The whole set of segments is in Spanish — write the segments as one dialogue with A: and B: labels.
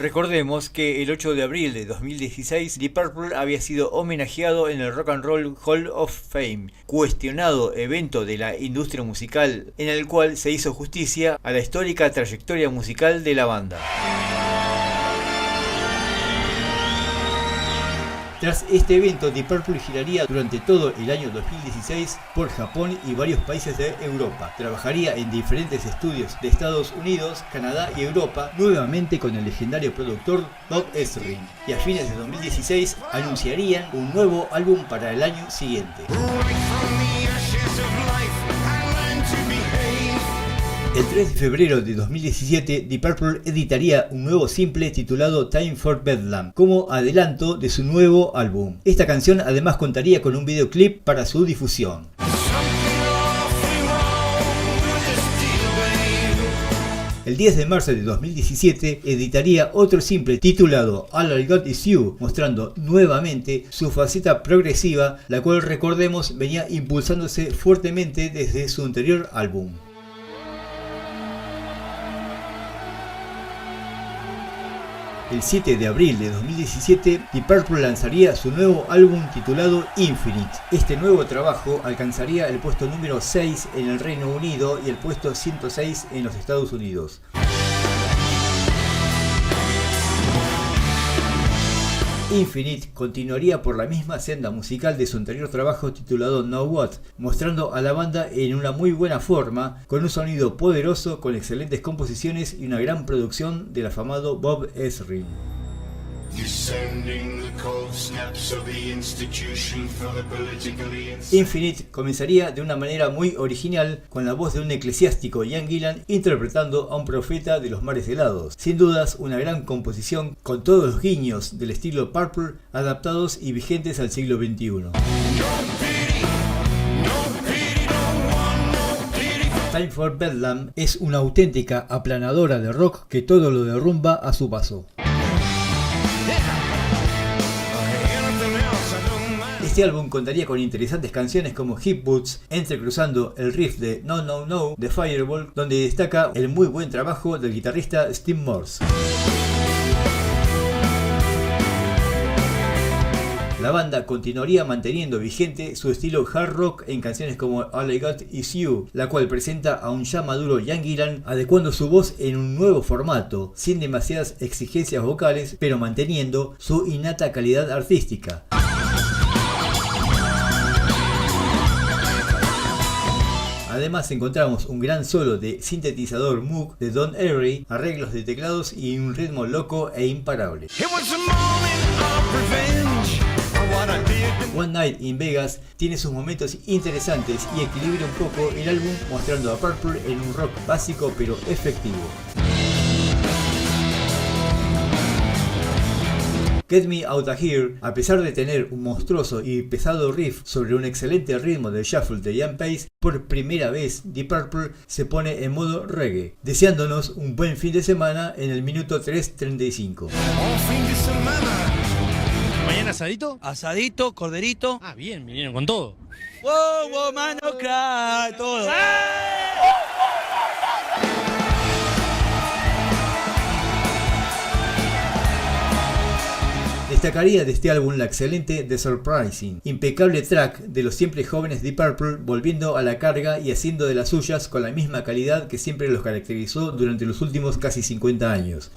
A: Recordemos que el 8 de abril de 2016 Deep Purple había sido homenajeado en el Rock and Roll Hall of Fame, cuestionado evento de la industria musical en el cual se hizo justicia a la histórica trayectoria musical de la banda. Tras este evento, Deep Purple giraría durante todo el año 2016 por Japón y varios países de Europa. Trabajaría en diferentes estudios de Estados Unidos, Canadá y Europa, nuevamente con el legendario productor Bob Ezrin. Y a fines de 2016 anunciarían un nuevo álbum para el año siguiente. El 3 de febrero de 2017, Deep Purple editaría un nuevo simple titulado Time for Bedlam, como adelanto de su nuevo álbum. Esta canción además contaría con un videoclip para su difusión. El 10 de marzo de 2017 editaría otro simple titulado All I Got Is You, mostrando nuevamente su faceta progresiva, la cual recordemos venía impulsándose fuertemente desde su anterior álbum. El 7 de abril de 2017, Deep Purple lanzaría su nuevo álbum titulado Infinite. Este nuevo trabajo alcanzaría el puesto número 6 en el Reino Unido y el puesto 106 en los Estados Unidos. Infinite continuaría por la misma senda musical de su anterior trabajo titulado Now What, mostrando a la banda en una muy buena forma, con un sonido poderoso, con excelentes composiciones y una gran producción del afamado Bob Ezrin. Infinite comenzaría de una manera muy original con la voz de un eclesiástico Ian Gillan interpretando a un profeta de los mares helados. Sin dudas una gran composición con todos los guiños del estilo Purple adaptados y vigentes al siglo XXI. Time for Bedlam es una auténtica aplanadora de rock que todo lo derrumba a su paso. Este álbum contaría con interesantes canciones como Hip Boots, entrecruzando el riff de No No No de Fireball, donde destaca el muy buen trabajo del guitarrista Steve Morse. La banda continuaría manteniendo vigente su estilo hard rock en canciones como All I Got Is You, la cual presenta a un ya maduro Ian Gillan adecuando su voz en un nuevo formato, sin demasiadas exigencias vocales, pero manteniendo su innata calidad artística. Además encontramos un gran solo de sintetizador Moog de Don Airey, arreglos de teclados y un ritmo loco e imparable. One Night in Vegas tiene sus momentos interesantes y equilibra un poco el álbum, mostrando a Purple en un rock básico pero efectivo. Get Me Outta Here, a pesar de tener un monstruoso y pesado riff sobre un excelente ritmo del shuffle de Ian Pace, por primera vez Deep Purple se pone en modo reggae, deseándonos un buen fin de semana en el minuto 3:35.
B: ¿Mañana asadito?
C: Asadito, corderito.
B: Ah, bien, vinieron con todo.
C: ¡Wow, wow, mano, cry! Todo.
A: Destacaría de este álbum la excelente The Surprising, impecable track de los siempre jóvenes Deep Purple volviendo a la carga y haciendo de las suyas con la misma calidad que siempre los caracterizó durante los últimos casi 50 años.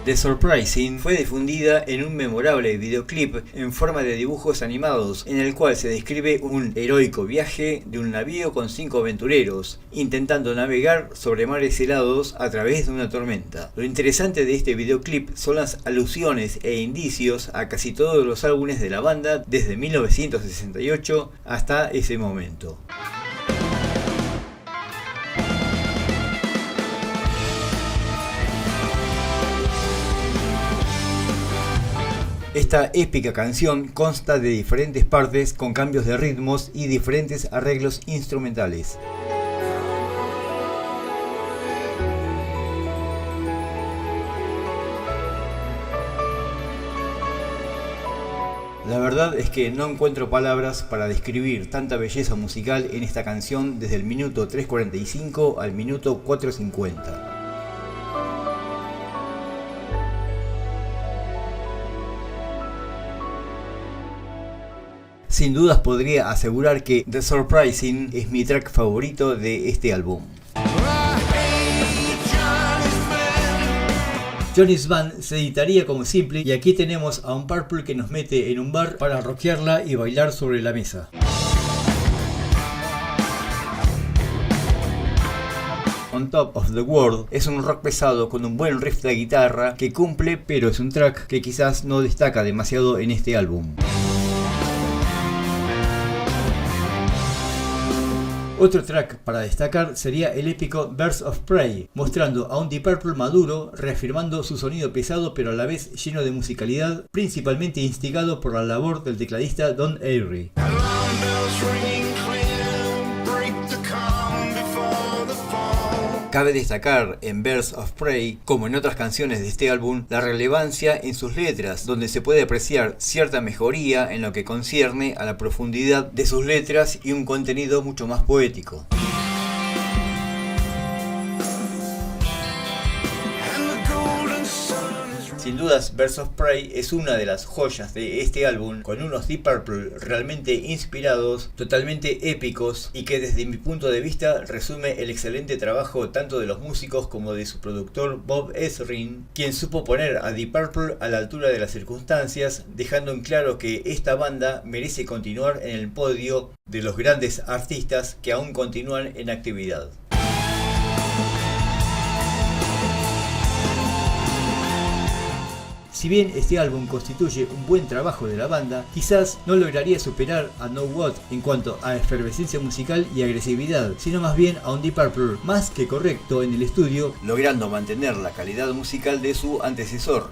A: The Surprising fue difundida en un memorable videoclip en forma de dibujos animados, en el cual se describe un heroico viaje de un navío con 5 aventureros, intentando navegar sobre mares helados a través de una tormenta. Lo interesante de este videoclip son las alusiones e indicios a casi todos los álbumes de la banda desde 1968 hasta ese momento. Esta épica canción consta de diferentes partes con cambios de ritmos y diferentes arreglos instrumentales. La verdad es que no encuentro palabras para describir tanta belleza musical en esta canción desde el minuto 3:45 al minuto 4:50. Sin dudas podría asegurar que The Surprising es mi track favorito de este álbum. Johnny's Band se editaría como simple y aquí tenemos a un Purple que nos mete en un bar para rockearla y bailar sobre la mesa. On Top of the World es un rock pesado con un buen riff de guitarra que cumple, pero es un track que quizás no destaca demasiado en este álbum. Otro track para destacar sería el épico Birds of Prey, mostrando a un Deep Purple maduro, reafirmando su sonido pesado pero a la vez lleno de musicalidad, principalmente instigado por la labor del tecladista Don Airey. Cabe destacar en Birds of Prey, como en otras canciones de este álbum, la relevancia en sus letras, donde se puede apreciar cierta mejoría en lo que concierne a la profundidad de sus letras y un contenido mucho más poético. Sin dudas, Birds of Prey es una de las joyas de este álbum, con unos Deep Purple realmente inspirados, totalmente épicos y que desde mi punto de vista resume el excelente trabajo tanto de los músicos como de su productor Bob Ezrin, quien supo poner a Deep Purple a la altura de las circunstancias, dejando en claro que esta banda merece continuar en el podio de los grandes artistas que aún continúan en actividad. Si bien este álbum constituye un buen trabajo de la banda, quizás no lograría superar a Know What en cuanto a efervescencia musical y agresividad, sino más bien a un Deep Purple más que correcto en el estudio, logrando mantener la calidad musical de su antecesor.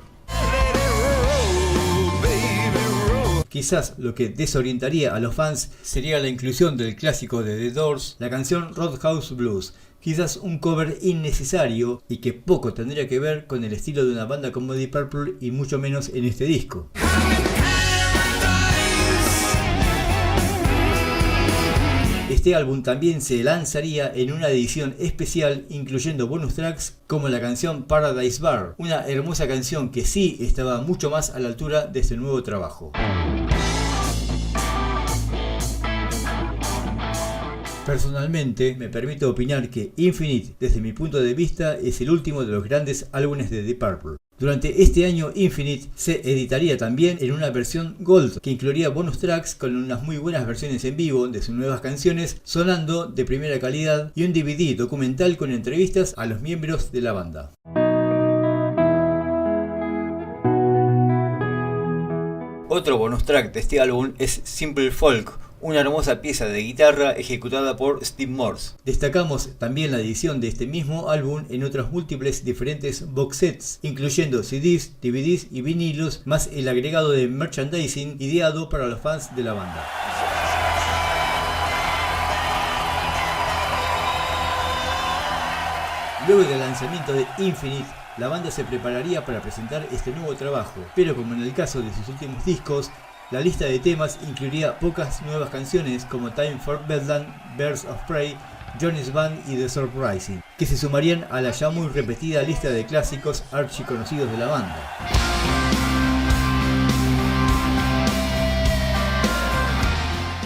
A: Quizás lo que desorientaría a los fans sería la inclusión del clásico de The Doors, la canción Roadhouse Blues. Quizás un cover innecesario y que poco tendría que ver con el estilo de una banda como Deep Purple y mucho menos en este disco. Este álbum también se lanzaría en una edición especial incluyendo bonus tracks como la canción Paradise Bar, una hermosa canción que sí estaba mucho más a la altura de este nuevo trabajo. Personalmente, me permito opinar que Infinite, desde mi punto de vista, es el último de los grandes álbumes de Deep Purple. Durante este año, Infinite se editaría también en una versión Gold, que incluiría bonus tracks con unas muy buenas versiones en vivo de sus nuevas canciones, sonando de primera calidad, y un DVD documental con entrevistas a los miembros de la banda. Otro bonus track de este álbum es Simple Folk, una hermosa pieza de guitarra ejecutada por Steve Morse. Destacamos también la edición de este mismo álbum en otras múltiples diferentes box sets, incluyendo CDs, DVDs y vinilos, más el agregado de merchandising ideado para los fans de la banda. Luego del lanzamiento de Infinite, la banda se prepararía para presentar este nuevo trabajo, pero como en el caso de sus últimos discos, la lista de temas incluiría pocas nuevas canciones como Time for Bedlam, Birds of Prey, Johnny's Band y The Surprising, que se sumarían a la ya muy repetida lista de clásicos archiconocidos de la banda.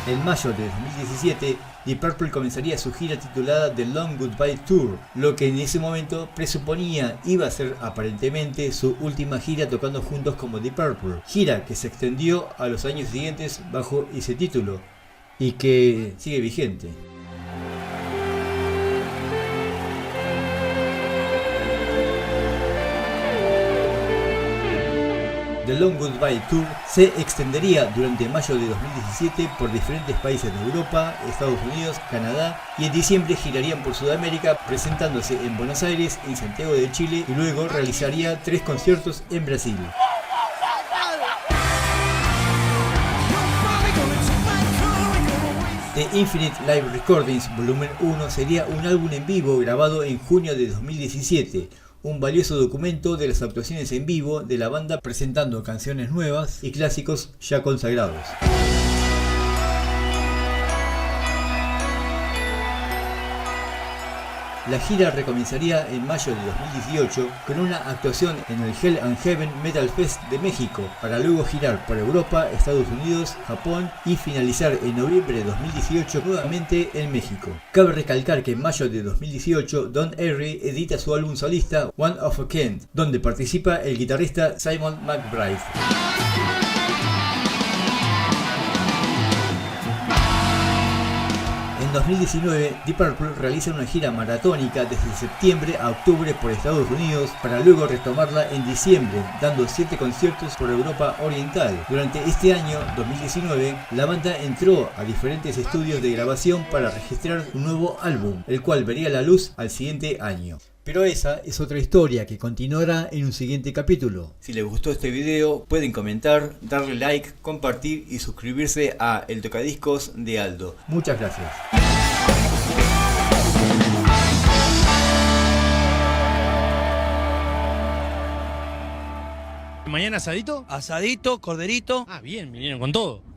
A: En mayo de 2017, Deep Purple comenzaría su gira titulada The Long Goodbye Tour, lo que en ese momento presuponía iba a ser aparentemente su última gira tocando juntos como Deep Purple, gira que se extendió a los años siguientes bajo ese título y que sigue vigente. The Long Goodbye Tour se extendería durante mayo de 2017 por diferentes países de Europa, Estados Unidos, Canadá y en diciembre girarían por Sudamérica presentándose en Buenos Aires, en Santiago de Chile y luego realizaría 3 conciertos en Brasil. The Infinite Live Recordings Volumen 1 sería un álbum en vivo grabado en junio de 2017, un valioso documento de las actuaciones en vivo de la banda presentando canciones nuevas y clásicos ya consagrados. La gira recomenzaría en mayo de 2018 con una actuación en el Hell and Heaven Metal Fest de México, para luego girar por Europa, Estados Unidos, Japón y finalizar en noviembre de 2018 nuevamente en México. Cabe recalcar que en mayo de 2018 Don Airey edita su álbum solista One of a Kind, donde participa el guitarrista Simon McBride. En 2019, Deep Purple realiza una gira maratónica desde septiembre a octubre por Estados Unidos para luego retomarla en diciembre, dando 7 conciertos por Europa Oriental. Durante este año, 2019, la banda entró a diferentes estudios de grabación para registrar un nuevo álbum, el cual vería la luz al siguiente año. Pero esa es otra historia que continuará en un siguiente capítulo. Si les gustó este video, pueden comentar, darle like, compartir y suscribirse a El Tocadiscos de Aldo. Muchas gracias.
B: ¿Mañana asadito?
C: Asadito, corderito.
B: Ah, bien, vinieron con todo.